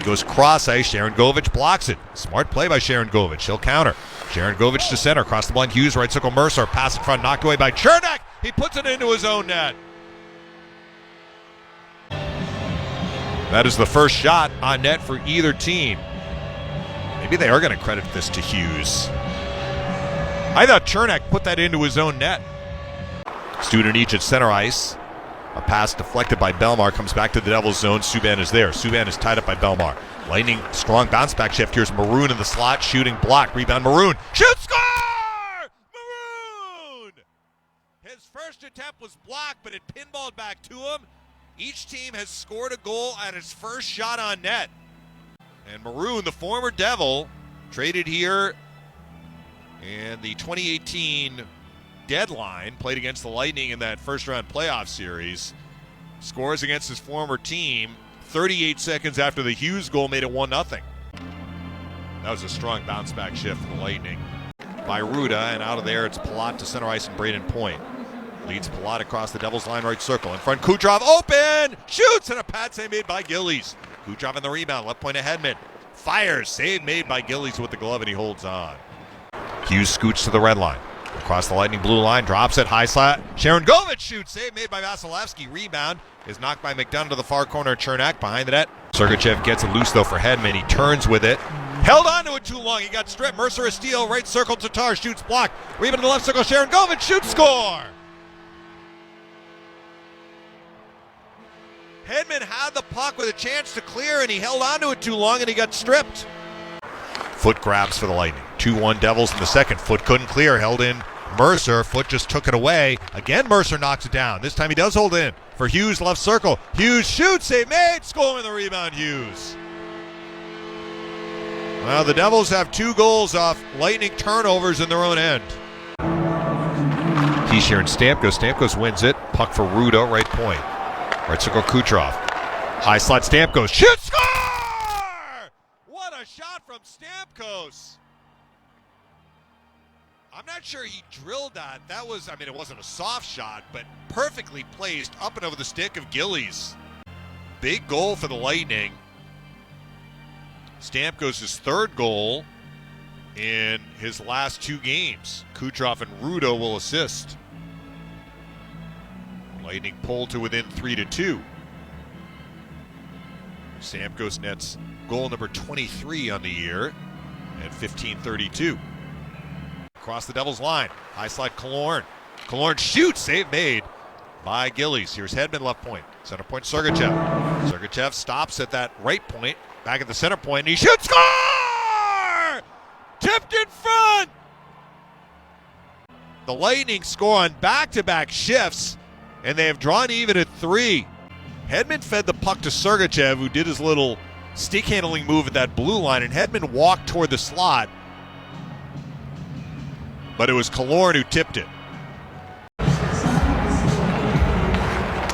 goes cross ice. Sharangovich blocks it. Smart play by Sharangovich. He'll counter. Sharangovich to center. Across the blind. Hughes, right circle. Mercer. Pass in front. Knocked away by Cernak. He puts it into his own net. That is the first shot on net for either team. Maybe they are going to credit this to Hughes. I thought Cernak put that into his own net. Studenic at center ice. A pass deflected by Bellemare comes back to the Devils' zone. Subban is there. Subban is tied up by Bellemare. Lightning, strong bounce back shift. Here's Maroon in the slot, shooting, block, rebound, Maroon. Shoot, score! Maroon! His first attempt was blocked, but it pinballed back to him. Each team has scored a goal at its first shot on net. And Maroon, the former Devil, traded here in the 2018 deadline, played against the Lightning in that first-round playoff series, scores against his former team 38 seconds after the Hughes goal made it 1-0. That was a strong bounce-back shift for the Lightning. By Ruda, and out of there it's Palat to center ice and Braden Point. Leads Palat across the Devils' line right circle. In front, Kucherov open! Shoots! And a pad save made by Gillies. Kucherov in the rebound, left point to Hedman. Fires, save made by Gillies with the glove, and he holds on. Hughes scoots to the red line. Across the Lightning blue line, drops it, high slot. Sharangovich shoots, save made by Vasilevsky. Rebound is knocked by McDonough to the far corner. Cernak behind the net. Sergachev gets it loose though for Hedman. He turns with it. Held on to it too long. He got stripped. Mercer a steal, right circle. Tatar shoots, block. Rebound to the left circle. Sharangovich shoots, score! Hedman had the puck with a chance to clear, and he held on to it too long, and he got stripped. Foot grabs for the Lightning. 2-1 Devils in the second. Foot couldn't clear, held in Mercer. Foot just took it away. Again, Mercer knocks it down. This time he does hold in for Hughes, left circle. Hughes shoots, save made, scoring the rebound, Hughes. Well, the Devils have 2 goals off Lightning turnovers in their own end. He's here in Stamkos. Stamkos wins it. Puck for Ruda, right point. Right circle, Kucherov. High slot, Stamkos. Shoot, score! What a shot from Stamkos. I'm not sure he drilled that. That was, it wasn't a soft shot, but perfectly placed up and over the stick of Gillies. Big goal for the Lightning. Stamkos' 3rd goal in his last 2 games. Kucherov and Ruda will assist. Lightning pulled to within 3-2. Stamkos nets goal number 23 on the year at 15:32. Across the Devils' line, high slot Killorn. Killorn shoots, save made by Gillies. Here's Hedman left point, center point Sergachev. Sergachev stops at that right point, back at the center point, and he shoots, score! Tipped in front! The Lightning score on back-to-back shifts, and they have drawn even at 3. Hedman fed the puck to Sergachev, who did his little stick handling move at that blue line, and Hedman walked toward the slot. But it was Killorn who tipped it.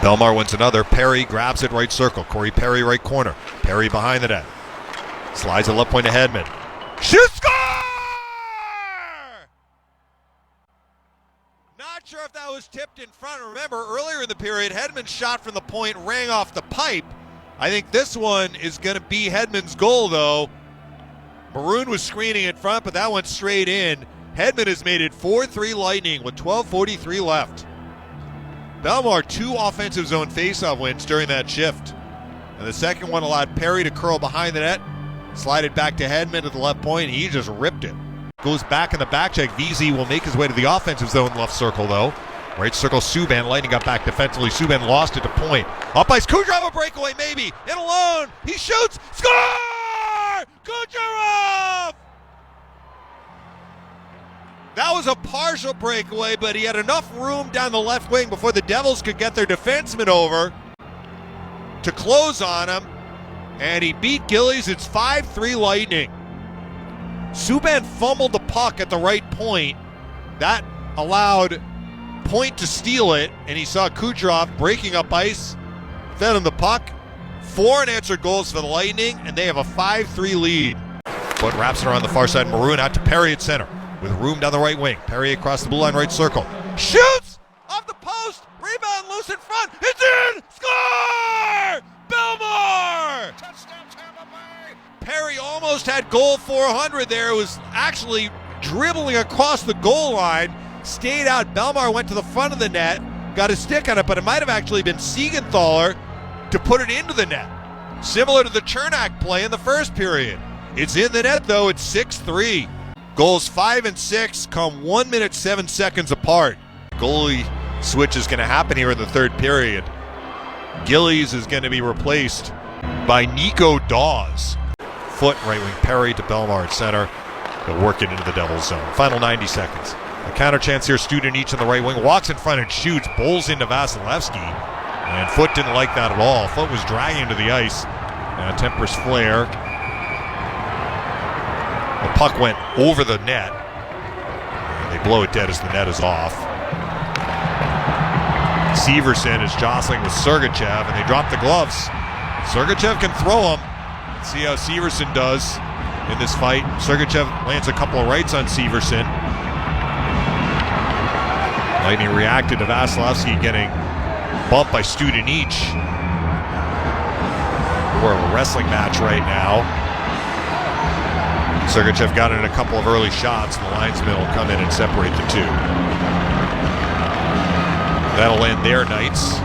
Bellemare wins another. Perry grabs it right circle. Corey Perry right corner. Perry behind the net. Slides it left point to Hedman. Shoot, score! Not sure if that was tipped in front. Remember, earlier in the period, Hedman's shot from the point rang off the pipe. I think this one is going to be Hedman's goal, though. Maroon was screening in front, but that went straight in. Hedman has made it 4-3 Lightning with 12:43 left. Bellemare 2 offensive zone faceoff wins during that shift. And the second one allowed Perry to curl behind the net, slide it back to Hedman at the left point, and he just ripped it. Goes back in the back check. VZ will make his way to the offensive zone left circle, though. Right circle, Subban. Lightning got back defensively. Subban lost it to point. Up ice, Kucherov, a breakaway, maybe. In alone. He shoots. Score! Kucherov! That was a partial breakaway, but he had enough room down the left wing before the Devils could get their defenseman over to close on him. And he beat Gillies. It's 5-3 Lightning. Subban fumbled the puck at the right point. That allowed Point to steal it, and he saw Kucherov breaking up ice, fed him the puck. 4 unanswered goals for the Lightning, and they have a 5-3 lead. Foot wraps it around the far side. Maroon out to Perry at center with room down the right wing. Perry across the blue line right circle. Shoots! Off the post! Rebound loose in front! It's in! Score! Bellemare! Touchdown Tampa Bay! Perry almost had goal 400 there. It was actually dribbling across the goal line. Stayed out. Bellemare went to the front of the net. Got a stick on it, but it might have actually been Siegenthaler to put it into the net. Similar to the Cernak play in the first period. It's in the net, though. It's 6-3. Goals 5 and 6 come 1 minute 7 seconds apart. Goalie switch is going to happen here in the third period. Gillies is going to be replaced by Nico Dawes. Foot right wing Perry to Bellemare at center. They'll work it into the Devils zone. Final 90 seconds. A counter chance here. Studenic in the right wing. Walks in front and shoots. Bowls into Vasilevsky. And Foot didn't like that at all. Foot was dragging him to the ice. Tempers flare. The puck went over the net. And they blow it dead as the net is off. Severson is jostling with Sergachev, and they drop the gloves. Sergachev can throw them. Let's see how Severson does in this fight. Sergachev lands a couple of rights on Severson. Lightning reacted to Vasilevsky getting bumped by Studenic. More of a wrestling match right now. Sergachev got in a couple of early shots. The linesmen will come in and separate the two. That'll end their nights.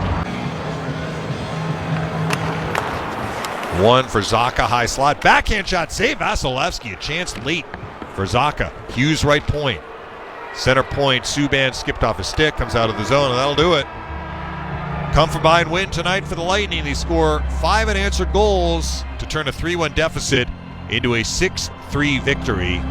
One for Zacha, high slot. Backhand shot, save Vasilevsky. A chance late for Zacha. Hughes right point. Center point, Subban skipped off his stick, comes out of the zone, and that'll do it. Come from behind win tonight for the Lightning. They score 5 unanswered goals to turn a 3-1 deficit into a 6-3 victory